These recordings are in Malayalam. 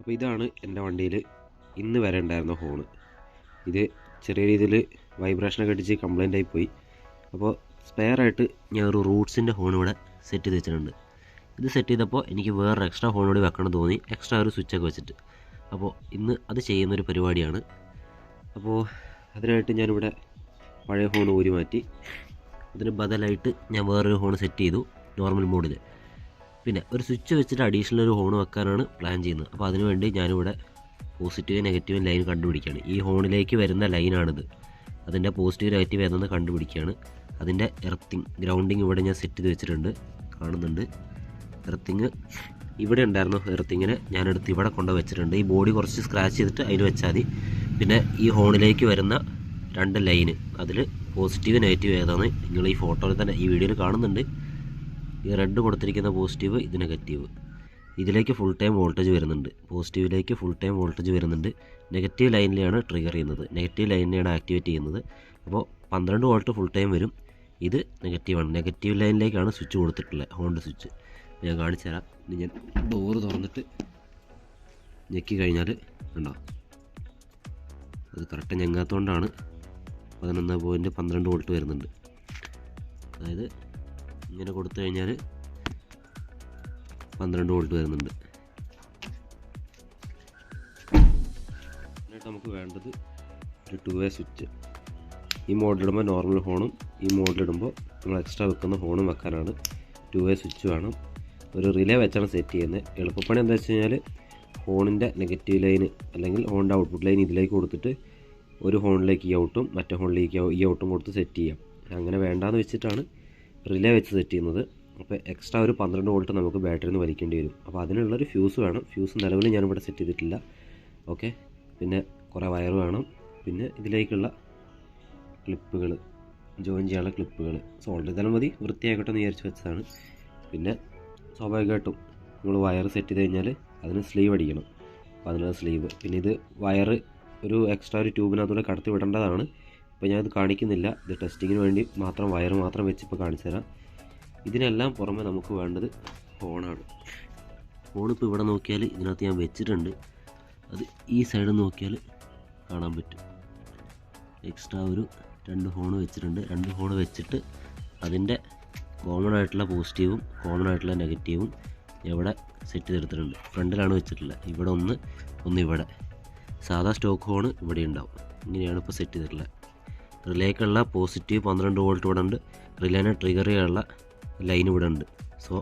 അപ്പോൾ ഇതാണ് എൻ്റെ വണ്ടിയിൽ ഇന്ന് വരെ ഉണ്ടായിരുന്ന ഹോണ്. ഇത് ചെറിയ രീതിയിൽ വൈബ്രേഷനൊക്കെ അടിച്ച് കംപ്ലൈൻ്റ് ആയിപ്പോയി. അപ്പോൾ സ്പെയറായിട്ട് ഞാൻ ഒരു റൂട്ട്സിൻ്റെ ഹോൺ ഇവിടെ സെറ്റ് ചെയ്ത് വെച്ചിട്ടുണ്ട്. ഇത് സെറ്റ് ചെയ്തപ്പോൾ എനിക്ക് വേറൊരു എക്സ്ട്രാ ഹോൺ കൂടി വെക്കണം തോന്നി, എക്സ്ട്രാ ഒരു സ്വിച്ചൊക്കെ വെച്ചിട്ട്. അപ്പോൾ ഇന്ന് അത് ചെയ്യുന്നൊരു പരിപാടിയാണ്. അപ്പോൾ അതിനായിട്ട് ഞാനിവിടെ പഴയ ഹോൺ ഊരി മാറ്റി അതിന് ബദലായിട്ട് ഞാൻ വേറൊരു ഹോൺ സെറ്റ് ചെയ്തു നോർമൽ മോഡിൽ. പിന്നെ ഒരു സ്വിച്ച് വെച്ചിട്ട് അഡീഷണൽ ഒരു ഹോൺ വെക്കാനാണ് പ്ലാൻ ചെയ്യുന്നത്. അപ്പോൾ അതിനുവേണ്ടി ഞാനിവിടെ പോസിറ്റീവ് നെഗറ്റീവ് ലൈൻ കണ്ടുപിടിക്കുകയാണ്. ഈ ഹോണിലേക്ക് വരുന്ന ലൈനാണിത്. അതിൻ്റെ പോസിറ്റീവ് നെഗറ്റീവ് ഏതെന്ന് കണ്ടുപിടിക്കുകയാണ്. അതിൻ്റെ എർത്തിങ് ഗ്രൗണ്ടിങ് ഇവിടെ ഞാൻ സെറ്റ് ചെയ്ത് വെച്ചിട്ടുണ്ട്, കാണുന്നുണ്ട്. എർത്തിങ് ഇവിടെ ഉണ്ടായിരുന്നു, എർത്തിങ്ങിനെ ഞാനെടുത്ത് ഇവിടെ കൊണ്ട് വെച്ചിട്ടുണ്ട്. ഈ ബോഡി കുറച്ച് സ്ക്രാച്ച് ചെയ്തിട്ട് അതിൽ വെച്ചാൽ മതി. പിന്നെ ഈ ഹോണിലേക്ക് വരുന്ന 2 ലൈന്, അതിൽ പോസിറ്റീവ് നെഗറ്റീവ് ഏതാണ് നിങ്ങൾ ഈ ഫോട്ടോയിൽ തന്നെ ഈ വീഡിയോയിൽ കാണുന്നുണ്ട്. ഈ റെഡ് കൊടുത്തിരിക്കുന്ന പോസിറ്റീവ്, ഇത് നെഗറ്റീവ്. ഇതിലേക്ക് ഫുൾ ടൈം വോൾട്ടേജ് വരുന്നുണ്ട്, പോസിറ്റീവിലേക്ക് ഫുൾ ടൈം വോൾട്ടേജ് വരുന്നുണ്ട്. നെഗറ്റീവ് ലൈനിലെയാണ് ട്രിഗർ ചെയ്യുന്നത്, നെഗറ്റീവ് ലൈനിനെയാണ് ആക്ടിവേറ്റ് ചെയ്യുന്നത്. അപ്പോൾ 12 വോൾട്ട് ഫുൾ ടൈം വരും. ഇത് നെഗറ്റീവാണ്, നെഗറ്റീവ് ലൈനിലേക്കാണ് സ്വിച്ച് കൊടുത്തിട്ടുള്ളത്, ഹോണിൻ്റെ സ്വിച്ച്. ഞാൻ കാണിച്ചു തരാം. ഇനി ഞാൻ ഡോറ് തുറന്നിട്ട് ഞെക്കി കഴിഞ്ഞാൽ കണ്ടോ, അത് കറക്റ്റ് ഞെങ്ങാത്തതുകൊണ്ടാണ് 11.12 വോൾട്ട് വരുന്നുണ്ട്. അതായത് ഇങ്ങനെ കൊടുത്തു കഴിഞ്ഞാൽ 12 വോൾട്ട് വരുന്നുണ്ട്. എന്നിട്ട് നമുക്ക് വേണ്ടത് ഒരു 2-വേ സ്വിച്ച്. ഈ മോഡിലിടുമ്പോൾ നോർമൽ ഹോണും ഈ മോഡിലിടുമ്പോൾ നമ്മൾ എക്സ്ട്രാ വെക്കുന്ന ഹോണും വെക്കാനാണ് 2-വേ സ്വിച്ച് വേണം. ഒരു റിലേ വെച്ചാണ് സെറ്റ് ചെയ്യുന്നത്. എളുപ്പപ്പണി എന്താ വെച്ച് കഴിഞ്ഞാൽ ഹോണിൻ്റെ നെഗറ്റീവ് ലൈന് അല്ലെങ്കിൽ ഹോണിൻ്റെ ഔട്ട്പുട്ട് ലൈൻ ഇതിലേക്ക് കൊടുത്തിട്ട് ഒരു ഹോണിലേക്ക് ഈ ഔട്ടും മറ്റേ ഹോണിലേക്ക് ഈ ഔട്ടും കൊടുത്ത് സെറ്റ് ചെയ്യാം. അങ്ങനെ വേണ്ടാന്ന് വെച്ചിട്ടാണ് റിലേ വെച്ച് സെറ്റ് ചെയ്യുന്നത്. അപ്പോൾ എക്സ്ട്രാ ഒരു 12 വോൾട്ട് നമുക്ക് ബാറ്ററിയിൽ നിന്ന് വലിക്കേണ്ടി വരും. അപ്പോൾ അതിനുള്ളൊരു ഫ്യൂസ് വേണം. ഫ്യൂസ് നിലവിൽ ഞാനിവിടെ സെറ്റ് ചെയ്തിട്ടില്ല. ഓക്കെ, പിന്നെ കുറേ വയർ വേണം. പിന്നെ ഇതിലേക്കുള്ള ക്ലിപ്പുകൾ, ജോയിൻ ചെയ്യാനുള്ള ക്ലിപ്പുകൾ സോൾഡർ ചെയ്താലും മതി, വൃത്തിയാക്കട്ടെ എന്ന് വിചാരിച്ച് വെച്ചതാണ്. പിന്നെ സ്വാഭാവികമായിട്ടും നമ്മൾ വയർ സെറ്റ് ചെയ്ത് കഴിഞ്ഞാൽ അതിന് സ്ലീവ് അടിക്കണം. അപ്പോൾ അതിനുള്ള സ്ലീവ്, പിന്നെ ഇത് വയർ ഒരു എക്സ്ട്രാ ഒരു ട്യൂബിനകത്തൂടെ കടത്തി വിടേണ്ടതാണ്. ഇപ്പോൾ ഞാനത് കാണിക്കുന്നില്ല, ഇത് ടെസ്റ്റിങ്ങിന് വേണ്ടി മാത്രം വയർ മാത്രം വെച്ച് ഇപ്പോൾ കാണിച്ചു തരാം. ഇതിനെല്ലാം പുറമെ നമുക്ക് വേണ്ടത് ഹോണാണ്. ഹോണിപ്പോൾ ഇവിടെ നോക്കിയാൽ ഇതിനകത്ത് ഞാൻ വെച്ചിട്ടുണ്ട്. അത് ഈ സൈഡ് നോക്കിയാൽ കാണാൻ പറ്റും. എക്സ്ട്രാ ഒരു 2 ഹോണ് വെച്ചിട്ടുണ്ട്. 2 ഹോണ് വെച്ചിട്ട് അതിൻ്റെ കോമൺ ആയിട്ടുള്ള പോസിറ്റീവും കോമൺ ആയിട്ടുള്ള നെഗറ്റീവും ഇവിടെ സെറ്റ് ചെയ്തെടുത്തിട്ടുണ്ട്. ഫ്രണ്ടിലാണ് വെച്ചിട്ടുള്ളത്. ഇവിടെ ഒന്ന് ഇവിടെ. സാധാ സ്റ്റോക്ക് ഹോണ് ഇവിടെ ഉണ്ടാവും. ഇങ്ങനെയാണ് ഇപ്പോൾ സെറ്റ് ചെയ്തിട്ടുള്ളത്. റിലേക്കുള്ള പോസിറ്റീവ് 12 വോൾട്ട് ഇവിടെ ഉണ്ട്. റിലേനെ ട്രിഗർ ചെയ്യാനുള്ള ലൈൻ ഇവിടെ ഉണ്ട്. സോ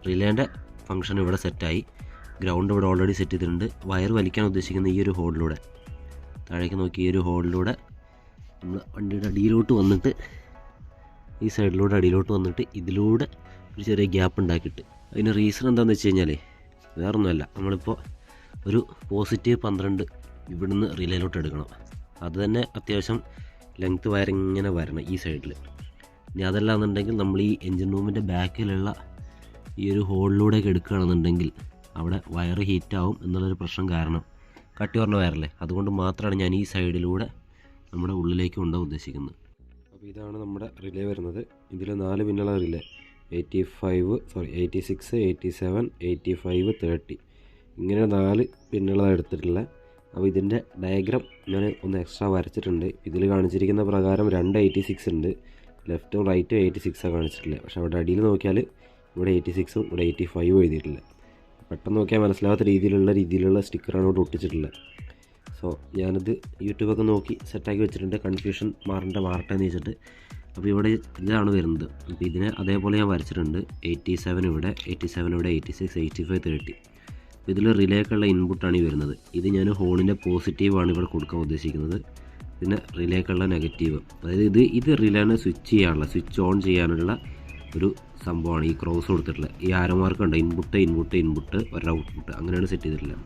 റിലേൻ്റെ ഫംഗ്ഷൻ ഇവിടെ സെറ്റായി. ഗ്രൗണ്ട് ഇവിടെ ഓൾറെഡി സെറ്റ് ചെയ്തിട്ടുണ്ട്. വയർ വലിക്കാൻ ഉദ്ദേശിക്കുന്ന ഈ ഒരു ഹോളിലൂടെ, താഴേക്ക് നോക്കി ഈ ഒരു ഹോളിലൂടെ നമ്മൾ വണ്ടിയുടെ അടിയിലോട്ട് വന്നിട്ട് ഈ സൈഡിലൂടെ അടിയിലോട്ട് വന്നിട്ട് ഇതിലൂടെ ഒരു ചെറിയ ഗ്യാപ്പ് ഉണ്ടാക്കിയിട്ട്, അതിന് റീസൺ എന്താണെന്ന് വെച്ച് കഴിഞ്ഞാൽ വേറൊന്നുമല്ല, നമ്മളിപ്പോൾ ഒരു പോസിറ്റീവ് 12 ഇവിടുന്ന് റിലേയിലോട്ട് എടുക്കണം. അത് തന്നെ അത്യാവശ്യം ലെങ്ത്ത് വയർ ഇങ്ങനെ വരണം ഈ സൈഡിൽ. ഇനി അതല്ലാന്നുണ്ടെങ്കിൽ നമ്മൾ ഈ എൻജിൻ റൂമിൻ്റെ ബാക്കിലുള്ള ഈ ഒരു ഹോളിലൂടെയൊക്കെ എടുക്കുകയാണെന്നുണ്ടെങ്കിൽ അവിടെ വയർ ഹീറ്റാവും എന്നുള്ളൊരു പ്രശ്നം കാരണം, കട്ടി പറഞ്ഞ വയറല്ലേ, അതുകൊണ്ട് മാത്രമാണ് ഞാൻ ഈ സൈഡിലൂടെ നമ്മുടെ ഉള്ളിലേക്ക് കൊണ്ടുപോകാൻ ഉദ്ദേശിക്കുന്നത്. അപ്പോൾ ഇതാണ് നമ്മുടെ റിലേ വരുന്നത്. ഇതിൽ 4 പിന്നുള്ള റിലേ, 86, 87, 85, 30 ഇങ്ങനെ 4 പിന്നുകളാണ് എടുത്തിട്ടുള്ളത്. അപ്പോൾ ഇതിൻ്റെ ഡയഗ്രാം ഞാൻ ഒന്ന് എക്സ്ട്രാ വരച്ചിട്ടുണ്ട്. ഇതിൽ കാണിച്ചിരിക്കുന്ന പ്രകാരം 2 86 ഉണ്ട്, ലെഫ്റ്റും റൈറ്റും 86 കാണിച്ചിട്ടില്ല. പക്ഷേ അവിടെ അടിയിൽ നോക്കിയാൽ ഇവിടെ 86ഉം ഇവിടെ 85 എഴുതിയിട്ടില്ല. പെട്ടെന്ന് നോക്കിയാൽ മനസ്സിലാവാത്ത രീതിയിലുള്ള സ്റ്റിക്കറാണ് ഇവിടെ ഒട്ടിച്ചിട്ടുള്ളത്. സോ ഞാനിത് യൂട്യൂബൊക്കെ നോക്കി സെറ്റാക്കി വെച്ചിട്ടുണ്ട്, കൺഫ്യൂഷൻ മാറട്ടെ എന്ന് വെച്ചിട്ട്. അപ്പോൾ ഇവിടെ ഇതാണ് വരുന്നത്. അപ്പോൾ ഇതിനെ അതേപോലെ ഞാൻ വരച്ചിട്ടുണ്ട്. 87 ഇവിടെ, 86, 85, 30. അപ്പോൾ ഇതിൽ റിലേക്കുള്ള ഇൻപുട്ടാണ് ഈ വരുന്നത്. ഇത് ഞാൻ ഹോണിൻ്റെ പോസിറ്റീവാണ് ഇവിടെ കൊടുക്കാൻ ഉദ്ദേശിക്കുന്നത്. പിന്നെ റിലേക്കുള്ള നെഗറ്റീവ്, അതായത് ഇത് റിലേനെ സ്വിച്ച് ഓൺ ചെയ്യാനുള്ള ഒരു സംഭവമാണ് ഈ ക്രോസ് കൊടുത്തിട്ടുള്ളത്. ഈ ആരോമാർക്ക് ഉണ്ട്, ഇൻപുട്ട് ഒരു ഔട്ട്പുട്ട്, അങ്ങനെയാണ് സെറ്റ് ചെയ്തിട്ടുള്ളത്.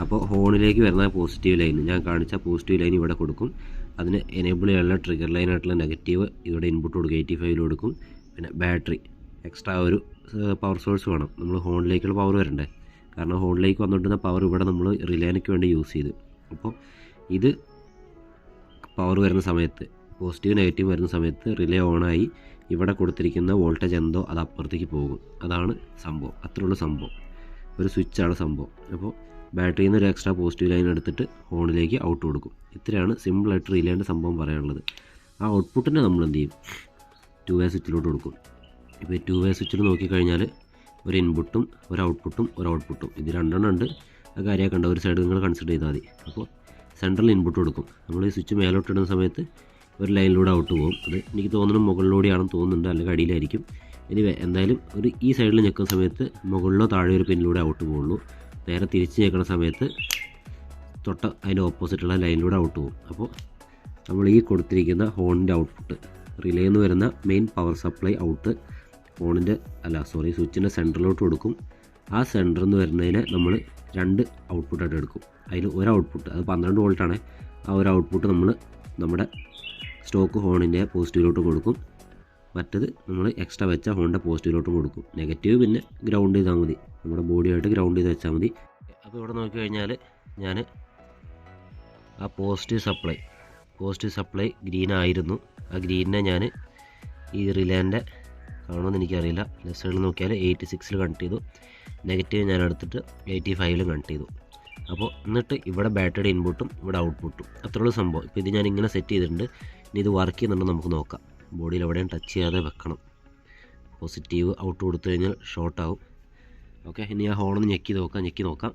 അപ്പോൾ ഹോണിലേക്ക് വരുന്ന പോസിറ്റീവ് ലൈൻ, ഞാൻ കാണിച്ച പോസിറ്റീവ് ലൈൻ ഇവിടെ കൊടുക്കും. അതിന് എനേബിൾ ചെയ്യാനുള്ള ട്രിഗർ ലൈനായിട്ടുള്ള നെഗറ്റീവ് ഇവിടെ ഇൻപുട്ട് കൊടുക്കും, 85 കൊടുക്കും. പിന്നെ ബാറ്ററി എക്സ്ട്രാ ഒരു പവർ സോഴ്സ് വേണം, നമ്മൾ ഹോണിലേക്കുള്ള പവർ വരണ്ടേ. കാരണം ഹോണിലേക്ക് വന്നുകൊണ്ടിരുന്ന പവർ ഇവിടെ നമ്മൾ റിലേനയ്ക്ക് വേണ്ടി യൂസ് ചെയ്ത്. അപ്പോൾ ഇത് പവർ വരുന്ന സമയത്ത്, പോസിറ്റീവ് നെഗറ്റീവ് വരുന്ന സമയത്ത് റിലേ ഓണായി ഇവിടെ കൊടുത്തിരിക്കുന്ന വോൾട്ടേജ് എന്തോ അത് അപ്പുറത്തേക്ക് പോകും. അതാണ് സംഭവം, അത്രയുള്ള സംഭവം. ഒരു സ്വിച്ചാണ് സംഭവം. അപ്പോൾ ബാറ്ററിയിൽ നിന്ന് ഒരു എക്സ്ട്രാ പോസിറ്റീവ് ലൈൻ എടുത്തിട്ട് ഹോണിലേക്ക് ഔട്ട് കൊടുക്കും. ഇത്രയാണ് സിമ്പിളായിട്ട് റിലേൻ്റെ സംഭവം പറയാനുള്ളത്. ആ ഔട്ട്പുട്ടിനെ നമ്മൾ എന്ത് ചെയ്യും, 2-വേ സ്വിച്ചിലോട്ട് കൊടുക്കും. ഇപ്പോൾ ഈ 2-വേ സ്വിച്ചിൽ നോക്കിക്കഴിഞ്ഞാൽ ഒരു ഇൻപുട്ടും ഒരു ഔട്ട്പുട്ടും ഇത് രണ്ടെണ്ണം ഉണ്ട്. ആ കാര്യമൊക്കെ കണ്ട ഒരു സൈഡ് നിങ്ങൾ കൺസിഡർ ചെയ്താൽ മതി. അപ്പോൾ സെൻട്രൽ ഇൻപുട്ട് കൊടുക്കും. നമ്മൾ ഈ സ്വിച്ച് മേലോട്ട് ഇടുന്ന സമയത്ത് ഒരു ലൈനിലൂടെ ഔട്ട് പോകും. അത് എനിക്ക് തോന്നുന്നു മുകളിലൂടെയാണെന്ന് തോന്നുന്നുണ്ട്, അല്ലെങ്കിൽ അടിയിലായിരിക്കും. ഇനി എന്തായാലും ഒരു ഈ സൈഡിൽ ഞെക്കുന്ന സമയത്ത് മുകളിലോ താഴെ ഒരു പിന്നിലൂടെ ഔട്ട് പോകുള്ളൂ. നേരെ തിരിച്ച് ഞെക്കുന്ന സമയത്ത് അതിൻ്റെ ഓപ്പോസിറ്റുള്ള ലൈനിലൂടെ ഔട്ട് പോകും. അപ്പോൾ നമ്മൾ ഈ കൊടുത്തിരിക്കുന്ന ഹോണിൻ്റെ ഔട്ട്പുട്ട് റിലേ എന്ന് വരുന്ന മെയിൻ പവർ സപ്ലൈ ഔട്ട് സ്വിച്ചിൻ്റെ സെൻറ്ററിലോട്ട് കൊടുക്കും. ആ സെൻറ്ററിൽ നിന്ന് വരുന്നതിനെ നമ്മൾ 2 ഔട്ട്പുട്ടായിട്ട് എടുക്കും. അതിൽ ഒരു ഔട്ട്പുട്ട് അത് 12 വോൾട്ടാണ്. ആ ഒരു ഔട്ട്പുട്ട് നമ്മൾ നമ്മുടെ സ്റ്റോക്ക് ഹോണിൻ്റെ പോസിറ്റീവിലോട്ടും കൊടുക്കും. മറ്റത് നമ്മൾ എക്സ്ട്രാ വെച്ച ഹോണിൻ്റെ പോസിറ്റീവിലോട്ടും കൊടുക്കും. നെഗറ്റീവ് പിന്നെ ഗ്രൗണ്ട് ചെയ്താൽ മതി, നമ്മുടെ ബോഡിയായിട്ട് ഗ്രൗണ്ട് ചെയ്ത് വെച്ചാൽ മതി. അപ്പോൾ ഇവിടെ നോക്കിക്കഴിഞ്ഞാൽ ഞാൻ ആ പോസിറ്റീവ് സപ്ലൈ ഗ്രീനായിരുന്നു. ആ ഗ്രീനിനെ ഞാൻ ഈ റിലേൻ്റെ കാണുമെന്ന് എനിക്കറിയില്ല, ലെഫ്റ്റ് സൈഡിൽ നോക്കിയാൽ 86 കണക്ട് ചെയ്തു. നെഗറ്റീവ് ഞാൻ എടുത്തിട്ട് 85 കണക്ട് ചെയ്തു. അപ്പോൾ എന്നിട്ട് ഇവിടെ ബാറ്ററിയുടെ ഇൻപുട്ടും ഇവിടെ ഔട്ട്പുട്ടും അത്രയുള്ള സംഭവം. ഇപ്പോൾ ഇത് ഞാൻ ഇങ്ങനെ സെറ്റ് ചെയ്തിട്ടുണ്ട്. ഇനി ഇത് വർക്ക് ചെയ്യുന്നുണ്ടോ നമുക്ക് നോക്കാം. ബോഡിയിൽ എവിടെയും ടച്ച് ചെയ്യാതെ വെക്കണം. പോസിറ്റീവ് ഔട്ട് കൊടുത്തു കഴിഞ്ഞാൽ ഷോർട്ടാവും. ഓക്കെ, ഇനി ആ ഹോണൊന്ന് ഞെക്കി നോക്കാം.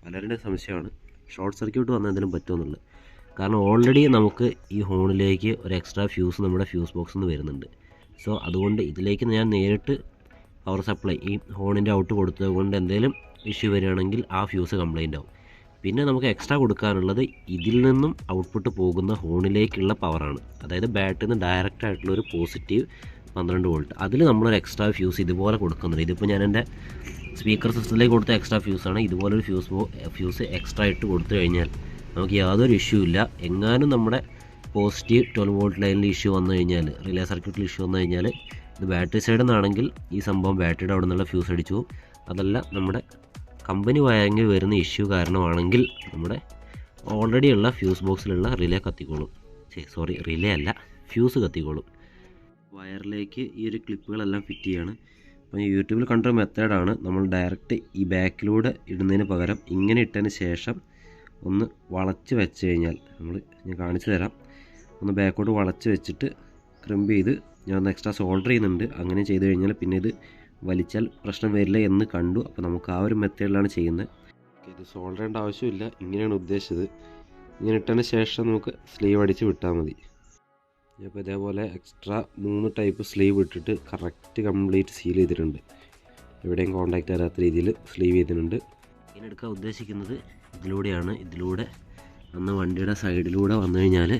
പലരുടെ സംശയമാണ് ഷോർട്ട് സർക്യൂട്ട് വന്നാൽ എന്തെങ്കിലും പറ്റുമെന്നുള്ളത്. കാരണം ഓൾറെഡി നമുക്ക് ഈ ഹോണിലേക്ക് ഒരു എക്സ്ട്രാ ഫ്യൂസ് നമ്മുടെ ഫ്യൂസ് ബോക്സിൽ നിന്ന് വരുന്നുണ്ട്. സോ അതുകൊണ്ട് ഇതിലേക്ക് ഞാൻ നേരിട്ട് പവർ സപ്ലൈ ഈ ഹോണിൻ്റെ ഔട്ട് കൊടുത്തത് കൊണ്ട് എന്തെങ്കിലും ഇഷ്യൂ വരികയാണെങ്കിൽ ആ ഫ്യൂസ് കംപ്ലൈൻ്റ് ആവും. പിന്നെ നമുക്ക് എക്സ്ട്രാ കൊടുക്കാനുള്ളത് ഇതിൽ നിന്നും ഔട്ട്പുട്ട് പോകുന്ന ഹോണിലേക്കുള്ള പവറാണ്. അതായത് ബാറ്ററിയിൽ നിന്ന് ഡയറക്റ്റ് ആയിട്ടുള്ള ഒരു പോസിറ്റീവ് 12 വോൾട്ട്. അതിൽ നമ്മളൊരു എക്സ്ട്രാ ഫ്യൂസ് ഇതുപോലെ കൊടുക്കുന്നുണ്ട്. ഇതിപ്പോൾ ഞാൻ എൻ്റെ സ്പീക്കർ സിസ്റ്റത്തിലേക്ക് കൊടുത്ത എക്സ്ട്രാ ഫ്യൂസാണ്. ഇതുപോലൊരു ഫ്യൂസ് എക്സ്ട്രാ ഇട്ട് കൊടുത്തു കഴിഞ്ഞാൽ നമുക്ക് യാതൊരു ഇഷ്യൂ ഇല്ല. എങ്ങാനും നമ്മുടെ പോസിറ്റീവ് 12 വോൾട്ട് ലൈനിൽ ഇഷ്യൂ വന്നു കഴിഞ്ഞാൽ, റിലേ സർക്യൂട്ടിൽ ഇഷ്യൂ വന്നു കഴിഞ്ഞാൽ, ഇത് ബാറ്ററി സൈഡിൽ നിന്നാണെങ്കിൽ ഈ സംഭവം ബാറ്ററിയുടെ അവിടെ നിന്നുള്ള ഫ്യൂസ് അടിച്ചു പോകും. അതല്ല നമ്മുടെ കമ്പനി വയറിങ്ങിൽ വരുന്ന ഇഷ്യൂ കാരണമാണെങ്കിൽ നമ്മുടെ ഓൾറെഡി ഉള്ള ഫ്യൂസ് ബോക്സിലുള്ള റിലേ കത്തിക്കോളും. റിലേ അല്ല, ഫ്യൂസ് കത്തിക്കോളും. വയറിലേക്ക് ഈ ഒരു ക്ലിപ്പുകളെല്ലാം ഫിറ്റ് ചെയ്യാണ്. അപ്പോൾ യൂട്യൂബിൽ കണ്ടൊരു മെത്തേഡാണ്. നമ്മൾ ഡയറക്റ്റ് ഈ ബാക്കിലൂടെ ഇടുന്നതിന് പകരം ഇങ്ങനെ ഇട്ടതിന് ശേഷം ഒന്ന് വളച്ച് വെച്ച് കഴിഞ്ഞാൽ, ഞാൻ കാണിച്ചു തരാം. ഒന്ന് ബാക്കോട്ട് വളച്ച് വെച്ചിട്ട് ക്രിമ്പ് ചെയ്ത് ഞാൻ ഒന്ന് എക്സ്ട്രാ സോൾഡർ ചെയ്യുന്നുണ്ട്. അങ്ങനെ ചെയ്ത് കഴിഞ്ഞാൽ പിന്നെ ഇത് വലിച്ചാൽ പ്രശ്നം വരില്ല എന്ന് കണ്ടു. അപ്പോൾ നമുക്ക് ആ ഒരു മെത്തേഡിലാണ് ചെയ്യുന്നത്. ഇത് സോൾഡർ ചെയ്യേണ്ട ആവശ്യമില്ല, ഇങ്ങനെയാണ് ഉദ്ദേശിച്ചത്. ഇങ്ങനെ ഇട്ടതിന് ശേഷം നമുക്ക് സ്ലീവ് അടിച്ച് വിട്ടാൽ മതി. അപ്പോൾ ഇതേപോലെ എക്സ്ട്രാ 3 ടൈപ്പ് സ്ലീവ് ഇട്ടിട്ട് കറക്റ്റ് കംപ്ലീറ്റ് സീൽ ചെയ്തിട്ടുണ്ട്. എവിടെയും കോൺടാക്റ്റ് വരാത്ത രീതിയിൽ സ്ലീവ് ചെയ്തിട്ടുണ്ട്. ഇങ്ങനെ എടുക്കാൻ ഉദ്ദേശിക്കുന്നത് ഇതിലൂടെയാണ്. ഇതിലൂടെ അന്ന് വണ്ടിയുടെ സൈഡിലൂടെ വന്നു കഴിഞ്ഞാൽ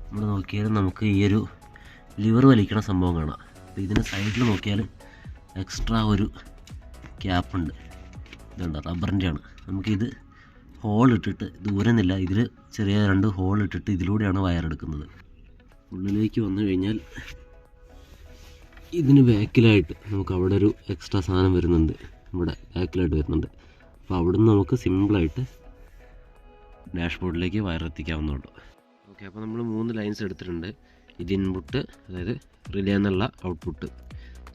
നമ്മൾ നോക്കിയാൽ നമുക്ക് ഈ ഒരു ലിവർ വലിക്കണ സംഭവം കാണാം. അപ്പോൾ ഇതിന് സൈഡിൽ നോക്കിയാൽ എക്സ്ട്രാ ഒരു ക്യാപ്പുണ്ട്. ഇതുണ്ട്, റബ്ബറിൻ്റെയാണ്. നമുക്കിത് ഹോൾ ഇട്ടിട്ട് ദൂരന്നില്ല, ഇതിൽ ചെറിയ 2 ഹോൾ ഇട്ടിട്ട് ഇതിലൂടെയാണ് വയറെടുക്കുന്നത്. ഉള്ളിലേക്ക് വന്നു കഴിഞ്ഞാൽ ഇതിന് ബാക്കിലായിട്ട് നമുക്ക് അവിടെ ഒരു എക്സ്ട്രാ സാധനം വരുന്നുണ്ട്, ഇവിടെ ബാക്കിലായിട്ട് വരുന്നുണ്ട്. അപ്പോൾ അവിടുന്ന് നമുക്ക് സിമ്പിളായിട്ട് ഡാഷ്ബോർഡിലേക്ക് വയറെത്തിക്കാവുന്നതുള്ളൂ. ഓക്കെ, അപ്പോൾ നമ്മൾ 3 ലൈൻസ് എടുത്തിട്ടുണ്ട്. ഇത് ഇൻപുട്ട്, അതായത് റിലേ എന്നുള്ള ഔട്ട്പുട്ട്,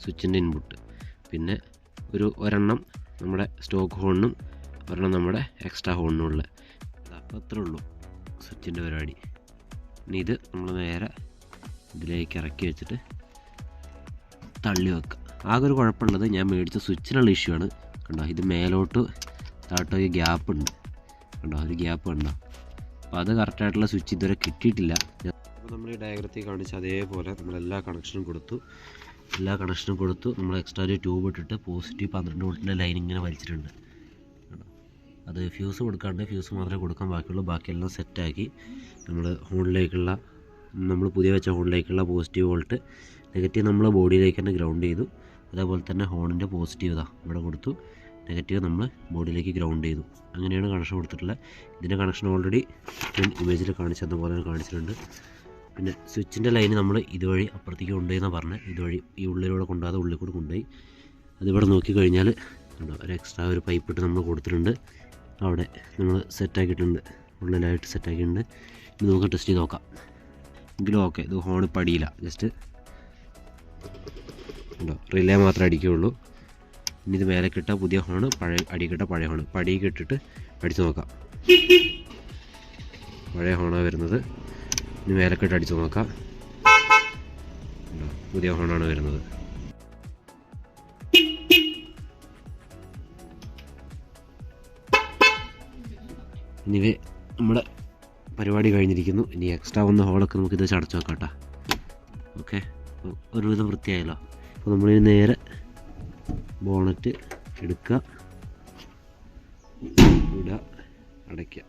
സ്വിച്ചിൻ്റെ ഇൻപുട്ട്, പിന്നെ ഒരെണ്ണം നമ്മുടെ സ്റ്റോക്ക് ഹോണിനും ഒരെണ്ണം നമ്മുടെ എക്സ്ട്രാ ഹോണിനുമുള്ള. അപ്പോൾ അത്രേ ഉള്ളൂ സ്വിച്ചിൻ്റെ പരിപാടി. ഇനി ഇത് നമ്മൾ നേരെ ഇതിലേക്ക് ഇറക്കി വെച്ചിട്ട് തള്ളി വെക്കുക. ആകെ ഒരു കുഴപ്പമുള്ളത് ഞാൻ മേടിച്ച സ്വിച്ചിനുള്ള ഇഷ്യൂ ആണ്. കണ്ടോ, ഇത് മേലോട്ട് താഴോട്ട് ഗ്യാപ്പ് ഉണ്ട്, കണ്ടോ, ഒരു ഗ്യാപ്പ് കണ്ടോ. അപ്പോൾ അത് കറക്റ്റായിട്ടുള്ള സ്വിച്ച് ഇതുവരെ കിട്ടിയിട്ടില്ല. അപ്പോൾ നമ്മൾ ഈ ഡയഗ്രത്തിൽ കാണിച്ച അതേപോലെ നമ്മളെല്ലാ കണക്ഷനും കൊടുത്തു. നമ്മൾ എക്സ്ട്രാ ഒരു ട്യൂബ് ഇട്ടിട്ട് പോസിറ്റീവ് 12 വോൾട്ടിൻ്റെ ലൈൻ ഇങ്ങനെ വലിച്ചിട്ടുണ്ട്. അത് ഫ്യൂസ് കൊടുക്കാണ്ട് ഫ്യൂസ് മാത്രമേ കൊടുക്കാൻ ബാക്കിയുള്ളൂ. ബാക്കിയെല്ലാം സെറ്റാക്കി നമ്മൾ പുതിയ വെച്ച ഹോണിലേക്കുള്ള പോസിറ്റീവ് വോൾട്ട്, നെഗറ്റീവ് നമ്മൾ ബോഡിയിലേക്ക് തന്നെ ഗ്രൗണ്ട് ചെയ്തു. അതേപോലെ തന്നെ ഹോണിൻ്റെ പോസിറ്റീവ് ഇവിടെ കൊടുത്തു, നെഗറ്റീവ് നമ്മൾ ബോഡിയിലേക്ക് ഗ്രൗണ്ട് ചെയ്തു. അങ്ങനെയാണ് കണക്ഷൻ കൊടുത്തിട്ടുള്ളത്. ഇതിൻ്റെ കണക്ഷൻ ഓൾറെഡി ഞാൻ ഇമേജിൽ കാണിച്ചതുപോലെ കാണിച്ചിട്ടുണ്ട്. പിന്നെ സ്വിച്ചിൻ്റെ ലൈന് നമ്മൾ ഇതുവഴി അപ്പുറത്തേക്ക് കൊണ്ടുപോയെന്നാണ് പറഞ്ഞത്. ഇതുവഴി ഈ ഉള്ളിലൂടെ കൊണ്ടുപോകാതെ ഉള്ളിൽ കൂടെ കൊണ്ടുപോയി. അതിവിടെ നോക്കിക്കഴിഞ്ഞാൽ ഒരു എക്സ്ട്രാ ഒരു പൈപ്പ് ഇട്ട് നമ്മൾ കൊടുത്തിട്ടുണ്ട്. അവിടെ നമ്മൾ സെറ്റാക്കിയിട്ടുണ്ട്, ഉള്ളിലായിട്ട് സെറ്റാക്കിയിട്ടുണ്ട്. ഇത് നമുക്ക് ടെസ്റ്റ് ചെയ്ത് നോക്കാം. എങ്കിലും ഓക്കെ, ഇത് ഹോൺ പടിയില്ല, ജസ്റ്റ് ഉണ്ടോ, റിലേ മാത്രമേ അടിക്കുകയുള്ളൂ. ഇനി ഇത് മേലെ കിട്ടാൽ പുതിയ ഹോണ്, അടി കിട്ടാൽ പഴയ ഹോണ്. പടിയൊക്കെ ഇട്ടിട്ട് അടിച്ചു നോക്കാം. പഴയ ഹോണാണ് വരുന്നത്. ഇനി മേലെ കിട്ട് അടിച്ചു നോക്കാം. ഉണ്ടോ, പുതിയ ഹോണാണ് വരുന്നത്. ഇനി നമ്മുടെ പരിപാടി കഴിഞ്ഞിരിക്കുന്നു. ഇനി എക്സ്ട്രാ വന്ന ഹോളൊക്കെ നമുക്കിത് ചടച്ചു നോക്കാം കേട്ടോ. ഓക്കെ, ഒരുവിധം വൃത്തിയായല്ലോ. അപ്പോൾ നമ്മളിനി നേരെ ബോണറ്റ് എടുക്കുക, ഇടുക, അടയ്ക്കുക.